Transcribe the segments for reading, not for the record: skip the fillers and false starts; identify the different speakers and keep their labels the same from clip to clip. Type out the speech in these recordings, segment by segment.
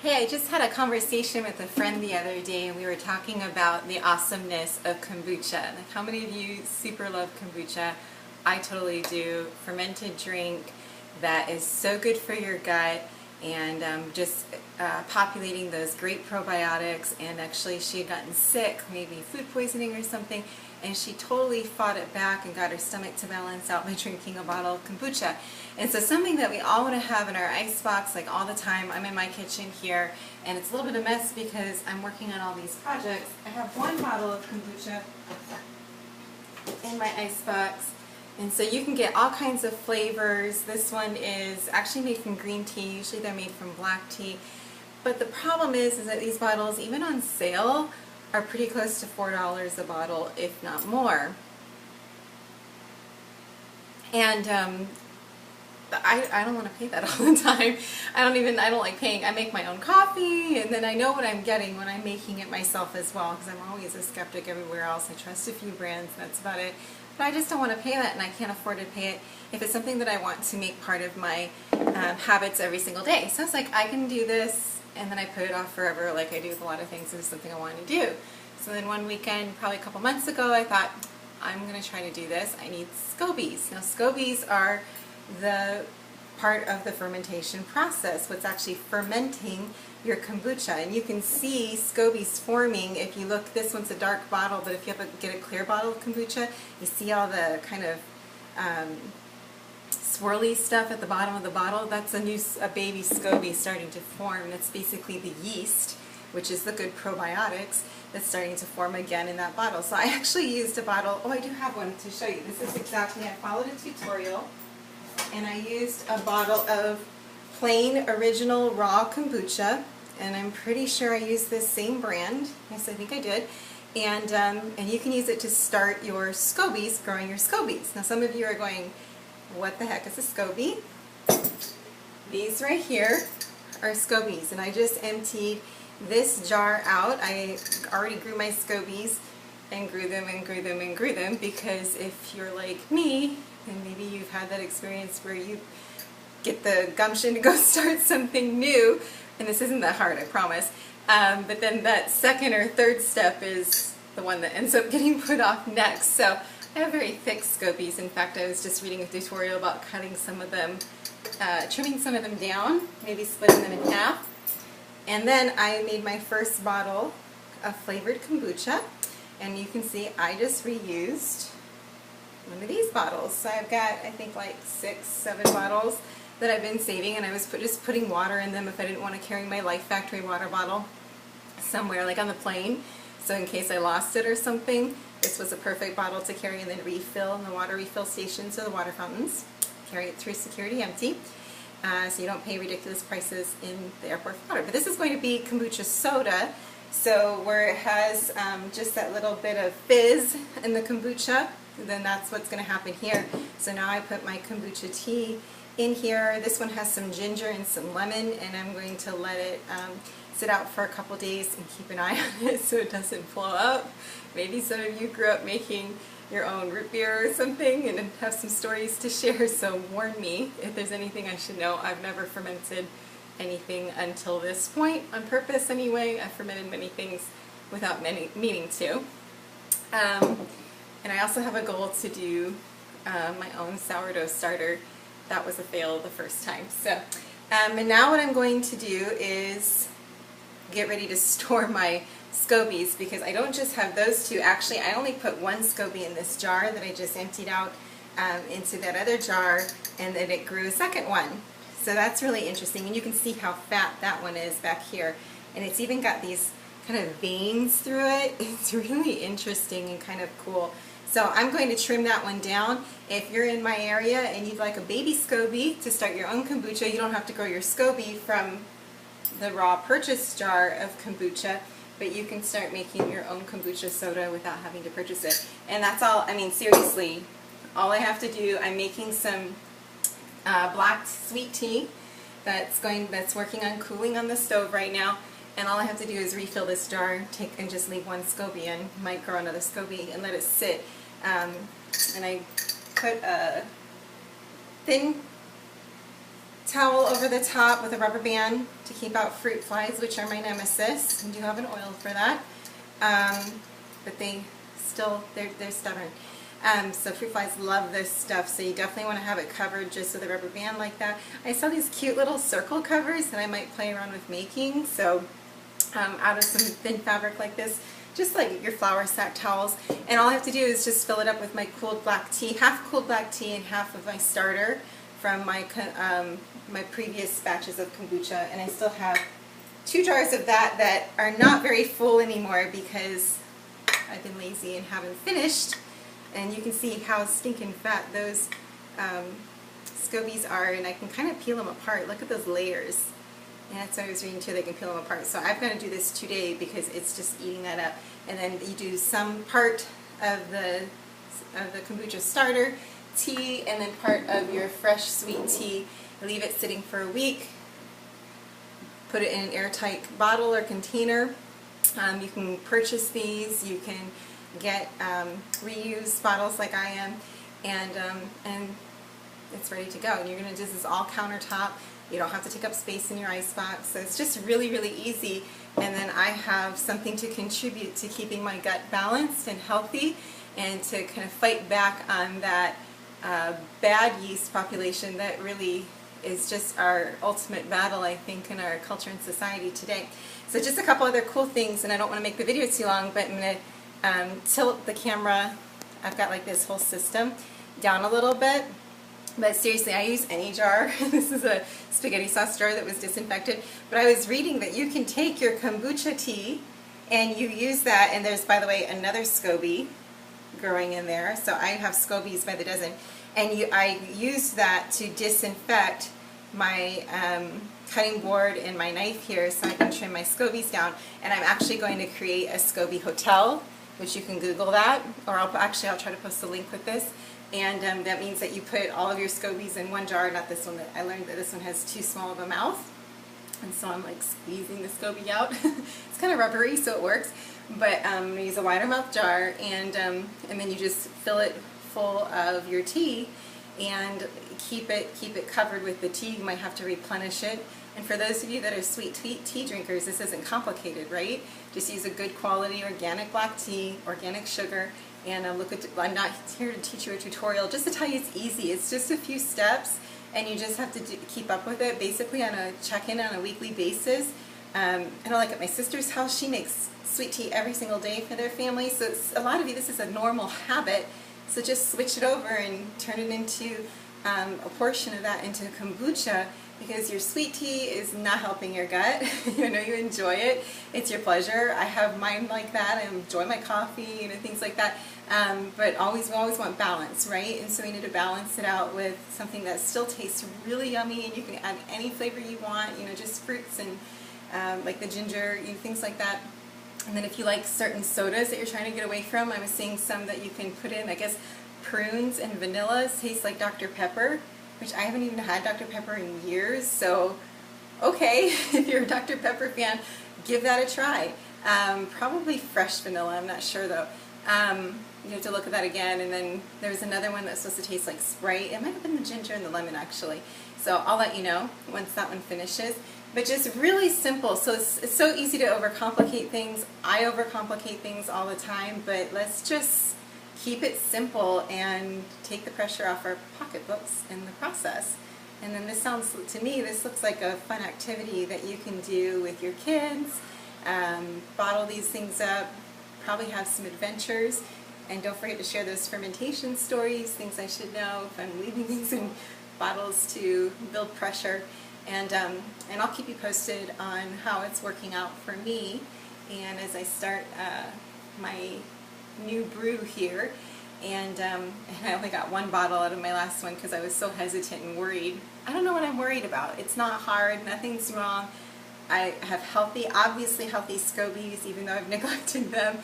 Speaker 1: Hey, I just had a conversation with a friend the other day and we were talking about the awesomeness of kombucha. Like, how many of you super love kombucha? I totally do. Fermented drink that is so good for your gut and just populating those great probiotics. And actually she had gotten sick, maybe food poisoning or something, and she totally fought it back and got her stomach to balance out by drinking a bottle of kombucha. And so something that we all want to have in our icebox like all the time. I'm in my kitchen here and it's a little bit of a mess because I'm working on all these projects. I have one bottle of kombucha in my icebox, and so you can get all kinds of flavors. This one is actually made from green tea. Usually they're made from black tea. But the problem is that these bottles, even on sale, are pretty close to $4 a bottle, if not more. And I don't want to pay that all the time. I don't like paying. I make my own coffee, and then I know what I'm getting when I'm making it myself as well, because I'm always a skeptic everywhere else. I trust a few brands, that's about it. But I just don't want to pay that, and I can't afford to pay it if it's something that I want to make part of my habits every single day. So it's like I can do this, and then I put it off forever like I do with a lot of things. It's something I want to do. So then one weekend, probably a couple months ago, I thought, I'm going to try to do this. I need scobies. Now scobies are the part of the fermentation process, what's actually fermenting your kombucha. And you can see scobies forming if you look. This one's a dark bottle, but if you get a clear bottle of kombucha, you see all the kind of swirly stuff at the bottom of the bottle. That's a baby SCOBY starting to form. That's basically the yeast, which is the good probiotics, that's starting to form again in that bottle. So I actually used a bottle. Oh, I do have one to show you. This is exactly, I followed a tutorial, and I used a bottle of plain original raw kombucha, and I'm pretty sure I used this same brand. Yes, I think I did. And you can use it to start your scobies, growing your scobies. Now some of you are going, what the heck is a SCOBY? These right here are scobies, and I just emptied this jar out. I already grew my scobies and grew them and grew them and grew them, because if you're like me, and maybe you've had that experience where you get the gumption to go start something new, and this isn't that hard, I promise, but then that second or third step is the one that ends up getting put off next. So I have very thick scobies. In fact, I was just reading a tutorial about cutting some of them, trimming some of them down, maybe splitting them in half. And then I made my first bottle of flavored kombucha, and you can see I just reused one of these bottles. So I've got, I think, like 6, 7 bottles that I've been saving, and I was just putting water in them if I didn't want to carry my Life Factory water bottle somewhere, like on the plane. So in case I lost it or something, this was a perfect bottle to carry and then refill in the water refill stations or the water fountains. Carry it through security empty. So you don't pay ridiculous prices in the airport for water. But this is going to be kombucha soda, so where it has just that little bit of fizz in the kombucha, then that's what's going to happen here. So now I put my kombucha tea in here. This one has some ginger and some lemon, and I'm going to let it sit out for a couple days and keep an eye on it so it doesn't flow up. Maybe some of you grew up making your own root beer or something and have some stories to share, so warn me if there's anything I should know. I've never fermented anything until this point, on purpose anyway. I've fermented many things without meaning to. And I also have a goal to do my own sourdough starter. That was a fail the first time. So, and now what I'm going to do is get ready to store my scobies, because I don't just have those two. Actually, I only put one SCOBY in this jar that I just emptied out into that other jar, and then it grew a second one. So that's really interesting, and you can see how fat that one is back here, and it's even got these kind of veins through it. It's really interesting and kind of cool. So I'm going to trim that one down. If you're in my area and you'd like a baby SCOBY to start your own kombucha, you don't have to grow your SCOBY from the raw purchase jar of kombucha, but you can start making your own kombucha soda without having to purchase it. And that's all. I mean, seriously, all I have to do, I'm making some black sweet tea that's working on cooling on the stove right now, and all I have to do is refill this jar, and just leave one SCOBY in, might grow another SCOBY, and let it sit. And I put a thin towel over the top with a rubber band to keep out fruit flies, which are my nemesis. I do have an oil for that, but they're stubborn. So fruit flies love this stuff, so you definitely want to have it covered just with a rubber band like that. I saw these cute little circle covers that I might play around with making, so out of some thin fabric like this, just like your flour sack towels, and all I have to do is just fill it up with my cooled black tea, half cooled black tea and half of my starter from my my previous batches of kombucha, and I still have 2 jars of that are not very full anymore because I've been lazy and haven't finished. And you can see how stinking fat those scobies are, and I can kind of peel them apart. Look at those layers. And that's what I was reading too, they can peel them apart. So I've got to do this today because it's just eating that up. And then you do some part of the kombucha starter, tea, and then part of your fresh sweet tea. Leave it sitting for a week. Put it in an airtight bottle or container. You can purchase these. You can get reused bottles like I am, and it's ready to go. And you're going to do this all countertop. You don't have to take up space in your icebox, so it's just really, really easy. And then I have something to contribute to keeping my gut balanced and healthy, and to kind of fight back on that bad yeast population that really is just our ultimate battle, I think, in our culture and society today. So just a couple other cool things, and I don't want to make the video too long, but I'm going to tilt the camera. I've got like this whole system down a little bit, but seriously, I use any jar. This is a spaghetti sauce jar that was disinfected, but I was reading that you can take your kombucha tea and you use that, and there's, by the way, another SCOBY growing in there, so I have SCOBYs by the dozen, and I used that to disinfect my cutting board and my knife here so I can trim my SCOBYs down. And I'm actually going to create a SCOBY hotel, which you can Google that, or I'll try to post a link with this. And that means that you put all of your SCOBYs in one jar, not this one. That I learned that this one has too small of a mouth, and so I'm like squeezing the SCOBY out. It's kind of rubbery, so it works. But I'm going to use a wider mouth jar, and then you just fill it full of your tea, and keep it covered with the tea. You might have to replenish it. And for those of you that are sweet tea drinkers, this isn't complicated, right? Just use a good quality organic black tea, organic sugar, and I'm not here to teach you a tutorial, just to tell you it's easy. It's just a few steps, and you just have to keep up with it, basically on a check-in on a weekly basis. I know, like at my sister's house, she makes sweet tea every single day for their family, so a lot of you, this is a normal habit, so just switch it over and turn it into a portion of that into kombucha, because your sweet tea is not helping your gut. I know you enjoy it. It's your pleasure. I have mine like that. I enjoy my coffee, things like that. But we always want balance, right? And so we need to balance it out with something that still tastes really yummy, and you can add any flavor you want, just fruits and like the ginger, things like that. And then if you like certain sodas that you're trying to get away from, I was seeing some that you can put in, I guess, prunes and vanilla taste like Dr. Pepper, which I haven't even had Dr. Pepper in years, so okay, if you're a Dr. Pepper fan, give that a try. Probably fresh vanilla, I'm not sure though. You have to look at that again. And then there's another one that's supposed to taste like Sprite. It might have been the ginger and the lemon actually, so I'll let you know once that one finishes. But just really simple. So it's so easy to overcomplicate things. I overcomplicate things all the time, but let's just keep it simple and take the pressure off our pocketbooks in the process. And then this sounds, to me, this looks like a fun activity that you can do with your kids. Bottle these things up, probably have some adventures, and don't forget to share those fermentation stories, things I should know if I'm leaving things in bottles to build pressure. And I'll keep you posted on how it's working out for me, and as I start my new brew here, and I only got one bottle out of my last one because I was so hesitant and worried. I don't know what I'm worried about. It's not hard, nothing's wrong. I have obviously healthy SCOBYs, even though I've neglected them.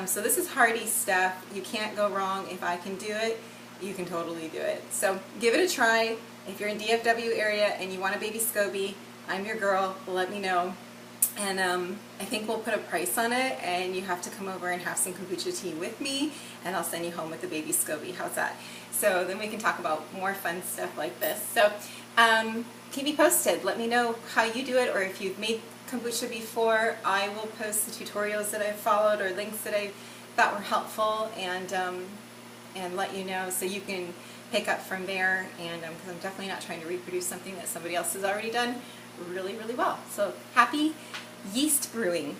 Speaker 1: So this is hearty stuff. You can't go wrong. If I can do it, you can totally do it. So give it a try. If you're in DFW area and you want a baby SCOBY, I'm your girl. Let me know. And I think we'll put a price on it, and you have to come over and have some kombucha tea with me, and I'll send you home with the baby SCOBY. How's that? So then we can talk about more fun stuff like this. So keep me posted. Let me know how you do it, or if you've made kombucha before. I will post the tutorials that I've followed or links that I thought were helpful, and let you know so you can pick up from there. And because I'm definitely not trying to reproduce something that somebody else has already done really, really well. So happy yeast brewing.